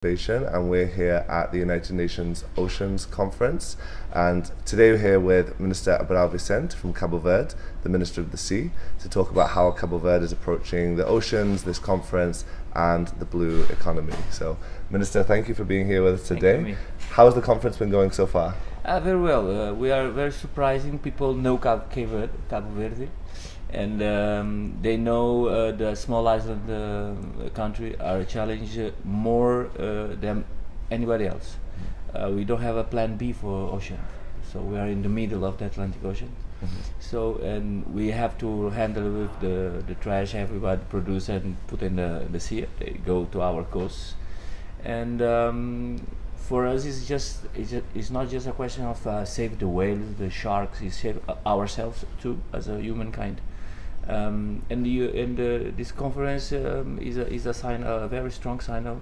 And we're here at the United Nations Oceans Conference, and today we're here with Minister Abraão Vicente from Cabo Verde, the Minister of the Sea, to talk about how Cabo Verde is approaching the oceans, this conference, and the blue economy. So, Minister, thank you for being here with us today. How has the conference been going so far? Very well. We are very surprising. People know Cabo Verde, and they know the small island country are challenged more than anybody else. We don't have a plan B for ocean, so we are in the middle of the Atlantic Ocean. So, and we have to handle with the trash everybody produce and put in the sea. They go to our coasts, and for us it's not just a question of save the whales, the sharks. It's save ourselves too as a humankind. This conference is a sign, a very strong signal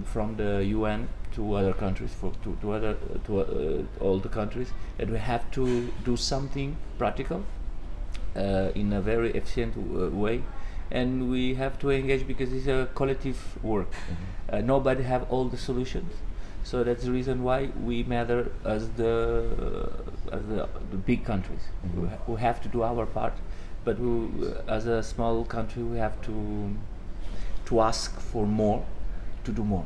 from the UN to other countries, to all the countries, that we have to do something practical in a very efficient way, and we have to engage because it's a collective work. Nobody have all the solutions, so that's the reason why we matter as the big countries. We have to do our part. But as a small country, we have to ask for more, to do more.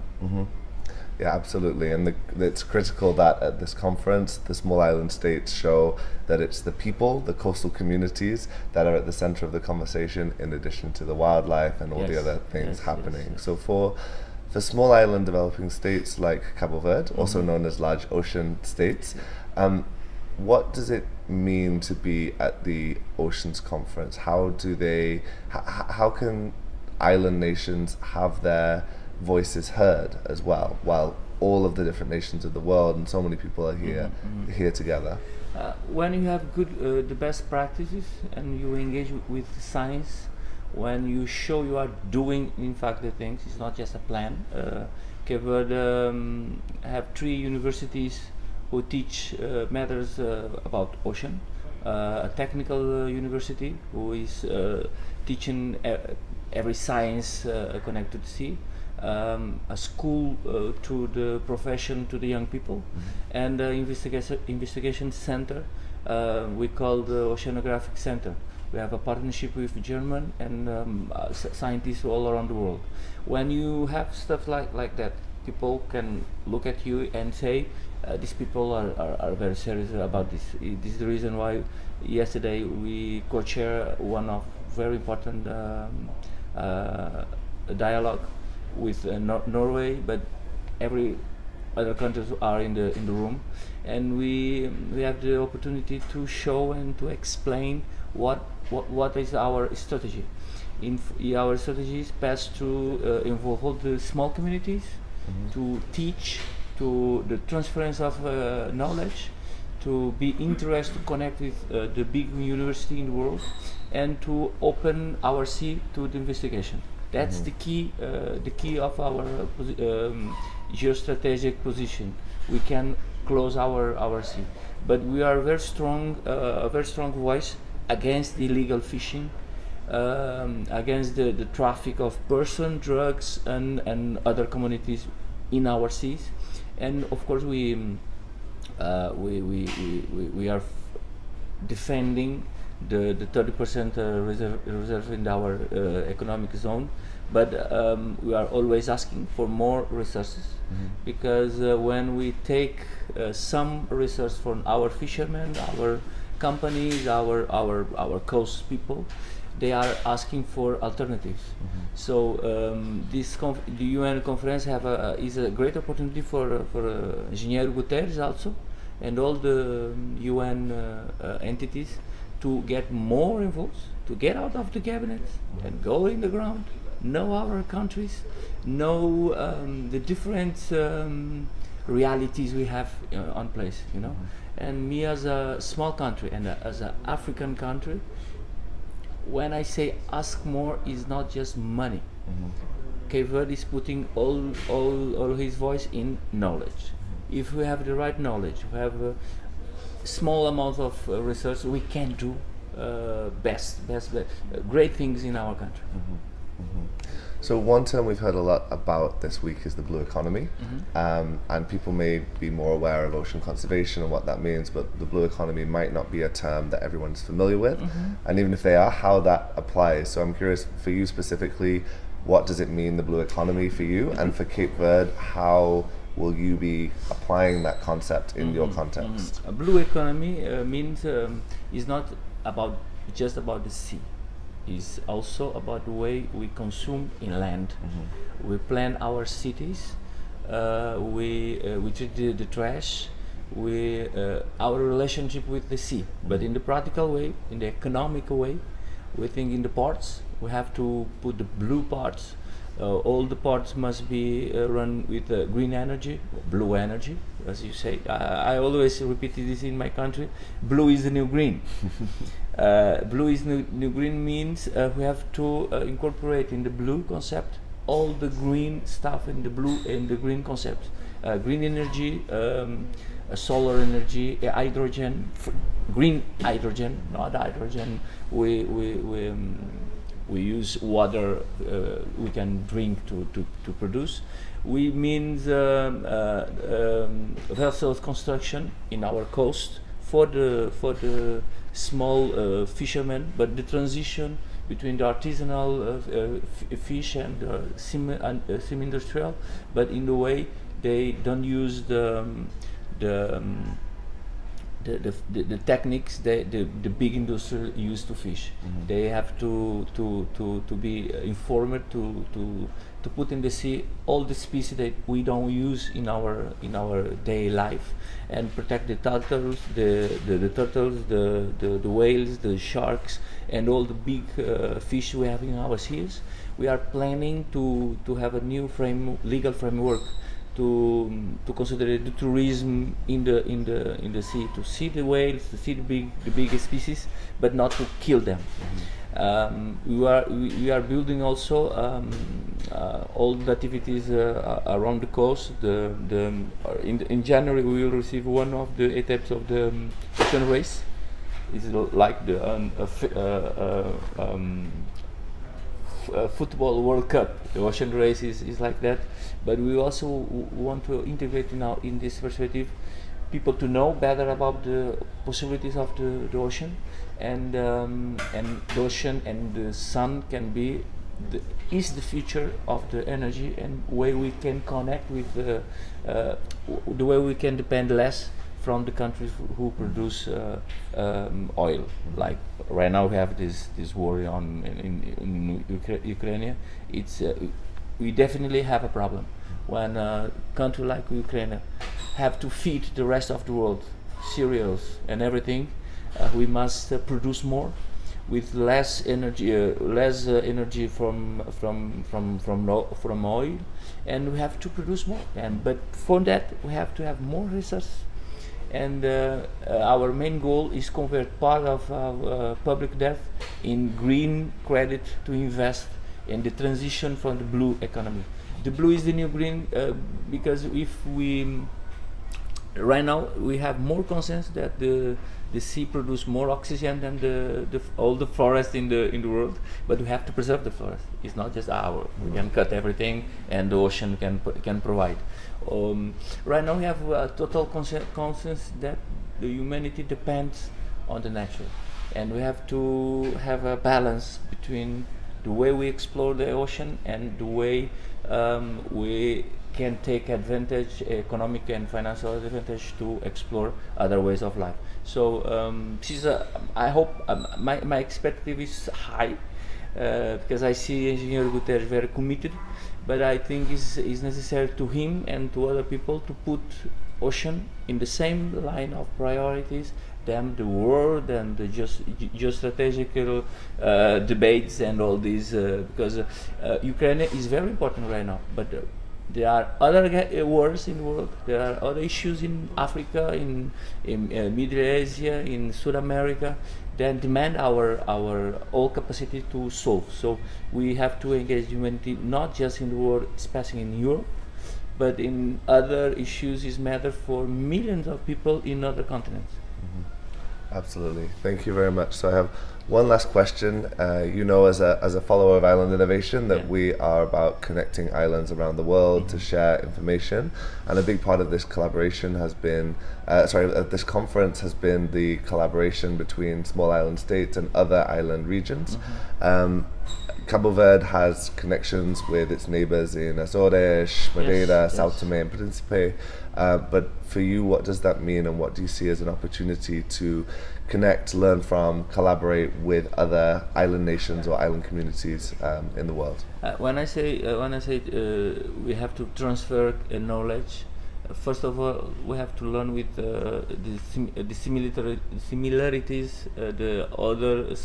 Yeah, absolutely. And it's critical that at this conference, the small island states show that it's the people, the coastal communities, that are at the center of the conversation, in addition to the wildlife and all the other things happening. Yes. So for small island developing states like Cabo Verde, also known as large ocean states, what does it mean to be at the Oceans Conference? How can island nations have their voices heard as well, while all of the different nations of the world and so many people are here together? When you have the best practices and you engage with science, when you show you are doing in fact the things, it's not just a plan. Cabo Verde have 3 universities who teach matters about ocean, a technical university who is teaching every science connected to sea, a school to the profession, to the young people, and investigation center we call the Oceanographic Center. We have a partnership with German and scientists all around the world. When you have stuff like that, people can look at you and say, these people are very serious about this. This is the reason why yesterday we co-chair one of very important dialogue with Norway, but every other countries are in the room, and we have the opportunity to show and to explain what is our strategy. Our strategy is best to involve all the small communities, to teach, to the transference of knowledge, to be interested to connect with the big university in the world, and to open our sea to the investigation. That's the key of our geostrategic position. We can close our sea, but we are very strong, a very strong voice against illegal fishing, against the traffic of person, drugs, and other communities in our seas. And of course, we are defending the 30% reserve in our economic zone, but we are always asking for more resources, because when we take some resources from our fishermen, our companies, our coast people, they are asking for alternatives. So the UN conference is a great opportunity for Engineer Guterres also, and all the UN entities to get more involved, to get out of the cabinet and go in the ground, know our countries, know the different realities we have on place, And me as a small country and as an African country, when I say ask more, is not just money. Cape Verde is putting all his voice in knowledge. If we have the right knowledge, we have a small amount of research, we can do great things in our country. So one term we've heard a lot about this week is the blue economy, and people may be more aware of ocean conservation and what that means, but the blue economy might not be a term that everyone's familiar with, and even if they are, how that applies. So I'm curious, for you specifically, what does it mean, the blue economy, for you, and for Cape Verde, how will you be applying that concept in your context? A blue economy means is not about just about the sea. Is also about the way we consume in land. We plan our cities. We treat the trash. Our relationship with the sea. But in the practical way, in the economic way, we think in the ports we have to put the blue parts. All the ports must be run with green energy, blue energy, as you say. I always repeat this in my country. Blue is the new green. Blue is new green means we have to incorporate in the blue concept all the green stuff in the blue and the green concept. Green energy, solar energy, hydrogen, green hydrogen, not hydrogen. We use water we can drink to produce. We means vessels construction in our coast for the small fishermen, but the transition between the artisanal fish and semi-industrial, but in the way they don't use the techniques the big industry use to fish. They have to be informed to put in the sea all the species that we don't use in our daily life, and protect the turtles, the turtles, the whales, the sharks, and all the big fish we have in our seas. We are planning to have a new legal framework to consider the tourism in the sea, to see the whales, to see the big species, but not to kill them. We are building also all the activities around the coast. In January we will receive one of the etaps of the ocean race. It's like the football World Cup. The ocean race is like that, but we also want to integrate now in this perspective people to know better about the possibilities of the ocean, and the ocean and the sun can be is the future of the energy, and way we can connect with the way we can depend less from the countries who produce oil. Like right now we have this war in Ukraine. It's we definitely have a problem when a country like Ukraine have to feed the rest of the world cereals and everything. We must produce more with less energy, from oil, and we have to produce more. But for that we have to have more resources. And our main goal is convert part of public debt in green credit to invest in the transition from the blue economy. The blue is the new green, because if we right now we have more consensus that the sea produce more oxygen than all the forest in the world, but we have to preserve the forest. It's not just we can cut everything and the ocean can provide. Right now we have a total consensus that the humanity depends on the nature, and we have to have a balance between the way we explore the ocean and the way we can take advantage, economic and financial advantage, to explore other ways of life. So I hope my expectation is high, because I see Engineer Guterres very committed, but I think it's necessary to him and to other people to put ocean in the same line of priorities than the world and the geostrategical debates and all these, because Ukraine is very important right now, but there are other wars in the world. There are other issues in Africa, in Middle Asia, in South America, that demand our all capacity to solve. So we have to engage humanity not just in the war, especially in Europe, but in other issues is matter for millions of people in other continents. Absolutely. Thank you very much. So I have One last question. You know, as a follower of Island Innovation, that Yeah. we are about connecting islands around the world to share information, and a big part of this collaboration has been, this conference has been the collaboration between small island states and other island regions. Cabo Verde has connections with its neighbours in Azores, Madeira, Yes, Sao yes. Tome and Principe. But for you, what does that mean, and what do you see as an opportunity to connect, learn from, collaborate with other island nations or island communities in the world? When I say we have to transfer knowledge, first of all we have to learn with the similarities the other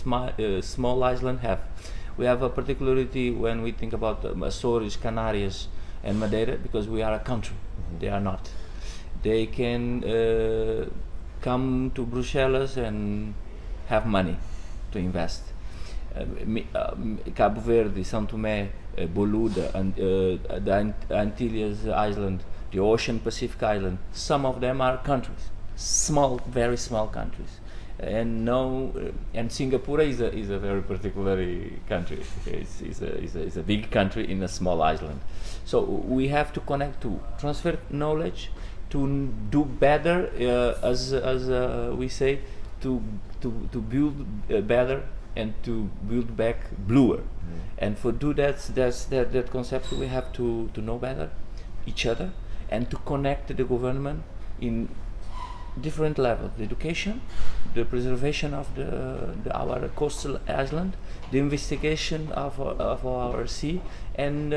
small island have. We have a particularity when we think about Azores, Canarias, and Madeira, because we are a country. They are not. They can come to Brussels and have money to invest. Cabo Verde, São Tomé, Boluda, and the Antilles Island, the Ocean Pacific Island, some of them are countries, small, very small countries. And Singapore is a very particular country. It's a big country in a small island. So we have to connect, to transfer knowledge, to do better, as we say, to build better and to build back bluer. And for do that concept, we have to know better each other and to connect the government in different levels: the education, the preservation of our coastal island, the investigation of our sea, and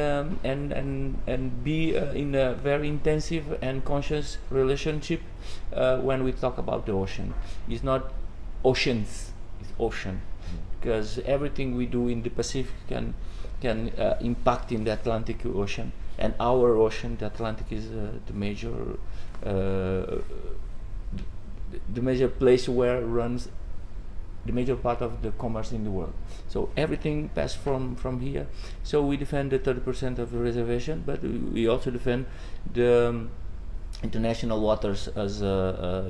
be in a very intensive and conscious relationship when we talk about the ocean. It's not oceans, it's ocean, because everything we do in the Pacific can impact in the Atlantic Ocean, and our ocean, the Atlantic, is the major place where runs the major part of the commerce in the world. So everything passes from here. So we defend the 30% of the reservation, but we also defend the international waters as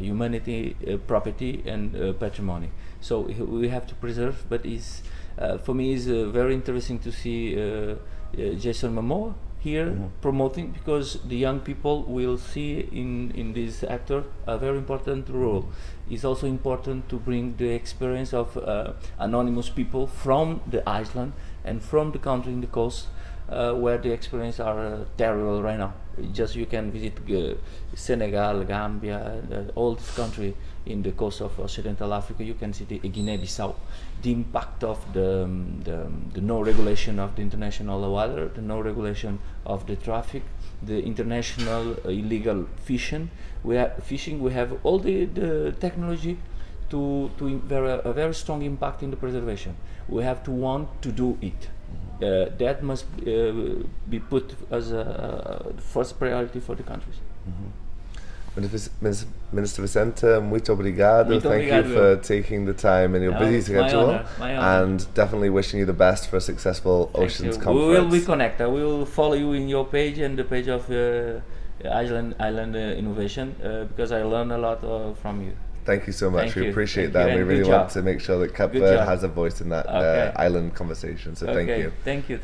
humanity, property, and patrimony. So we have to preserve. But for me, it's very interesting to see Jason Momoa here promoting, because the young people will see in this actor a very important role. It's also important to bring the experience of anonymous people from the island and from the country in the coast, where the experience are terrible right now. Just you can visit Senegal, Gambia, all this country in the coast of Occidental Africa. You can see the Guinea-Bissau, the impact of the no regulation of the international water, the no regulation of the traffic, the international illegal fishing. We have all the technology to a very strong impact in the preservation. We have to want to do it. That must be put as a first priority for the countries. Minister Vicente, muito obrigado. Muito Thank obrigado. you for taking the time in your busy My schedule, honor, my honor. and definitely wishing you the best for a successful Thank Oceans you. Conference. We will be connected. We will follow you in your page and the page of Island Innovation, because I learn a lot from you. Thank you so much. Thank We you. appreciate Thank that. you, We and really good want job. to make sure that Cape Good Verde job. has a voice in that Okay. island conversation. So thank you. Thank you.